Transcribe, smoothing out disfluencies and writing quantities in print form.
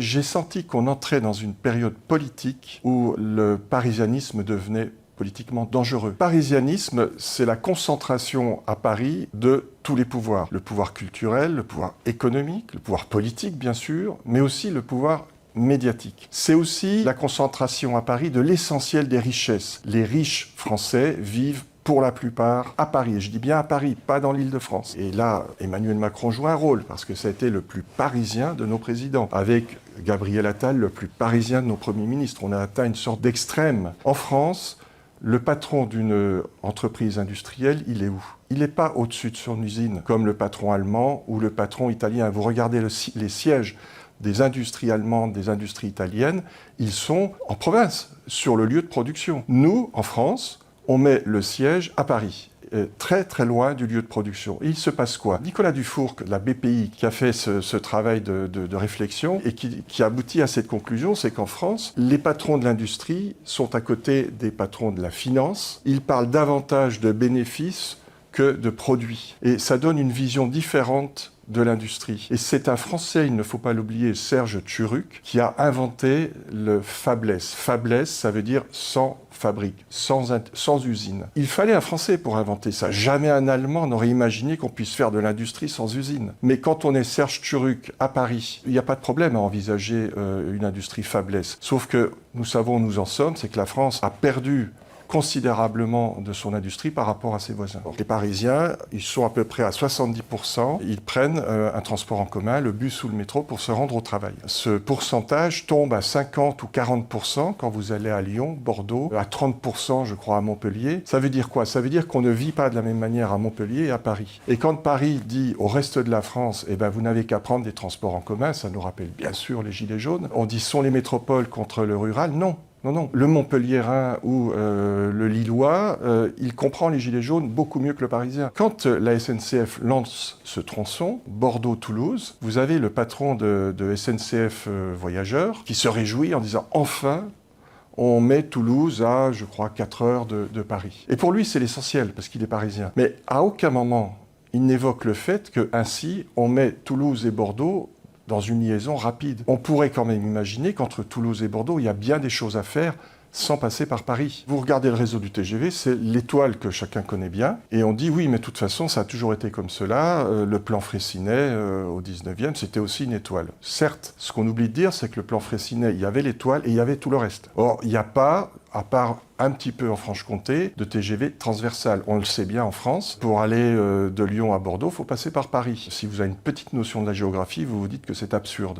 J'ai senti qu'on entrait dans une période politique où le parisianisme devenait politiquement dangereux. Parisianisme, c'est la concentration à Paris de tous les pouvoirs. Le pouvoir culturel, le pouvoir économique, le pouvoir politique bien sûr, mais aussi le pouvoir médiatique. C'est aussi la concentration à Paris de l'essentiel des richesses. Les riches français vivent pour la plupart à Paris. Et je dis bien à Paris, pas dans l'Île-de-France. Et là, Emmanuel Macron joue un rôle, parce que ça a été le plus parisien de nos présidents. Avec Gabriel Attal, le plus parisien de nos premiers ministres. On a atteint une sorte d'extrême. En France, le patron d'une entreprise industrielle, il est où? Il n'est pas au-dessus de son usine, comme le patron allemand ou le patron italien. Vous regardez les sièges des industries allemandes, des industries italiennes, ils sont en province, sur le lieu de production. Nous, en France, on met le siège à Paris, très très loin du lieu de production. Et il se passe quoi? Nicolas Dufourcq, de la BPI, qui a fait ce travail de réflexion et qui aboutit à cette conclusion, c'est qu'en France, les patrons de l'industrie sont à côté des patrons de la finance. Ils parlent davantage de bénéfices que de produits. Et ça donne une vision différente de l'industrie. Et c'est un Français, il ne faut pas l'oublier, Serge Tchuruk, qui a inventé le fabless. Fabless, ça veut dire sans fabrique, sans usine. Il fallait un Français pour inventer ça. Jamais un Allemand n'aurait imaginé qu'on puisse faire de l'industrie sans usine. Mais quand on est Serge Tchuruk à Paris, il n'y a pas de problème à envisager une industrie fabless. Sauf que nous savons où nous en sommes, c'est que la France a perdu considérablement de son industrie par rapport à ses voisins. Les Parisiens, ils sont à peu près à 70%, ils prennent un transport en commun, le bus ou le métro, pour se rendre au travail. Ce pourcentage tombe à 50 ou 40% quand vous allez à Lyon, Bordeaux, à 30% je crois à Montpellier. Ça veut dire quoi? Ça veut dire qu'on ne vit pas de la même manière à Montpellier et à Paris. Et quand Paris dit au reste de la France, eh ben, vous n'avez qu'à prendre des transports en commun, ça nous rappelle bien sûr les Gilets jaunes, on dit sont les métropoles contre le rural? Non. Non, non. Le Montpelliérain ou le Lillois, il comprend les Gilets jaunes beaucoup mieux que le Parisien. Quand la SNCF lance ce tronçon, Bordeaux-Toulouse, vous avez le patron de SNCF Voyageurs qui se réjouit en disant « Enfin !» on met Toulouse à, je crois, 4 heures de Paris. Et pour lui, c'est l'essentiel, parce qu'il est parisien. Mais à aucun moment, il n'évoque le fait qu'ainsi, on met Toulouse et Bordeaux dans une liaison rapide. On pourrait quand même imaginer qu'entre Toulouse et Bordeaux, il y a bien des choses à faire sans passer par Paris. Vous regardez le réseau du TGV, c'est l'étoile que chacun connaît bien. Et on dit oui, mais de toute façon, ça a toujours été comme cela. Le plan Freycinet, au 19e, c'était aussi une étoile. Certes, ce qu'on oublie de dire, c'est que le plan Freycinet, il y avait l'étoile et il y avait tout le reste. Or, il n'y a pas, à part un petit peu en Franche-Comté, de TGV transversal. On le sait bien en France. Pour aller de Lyon à Bordeaux, il faut passer par Paris. Si vous avez une petite notion de la géographie, vous vous dites que c'est absurde.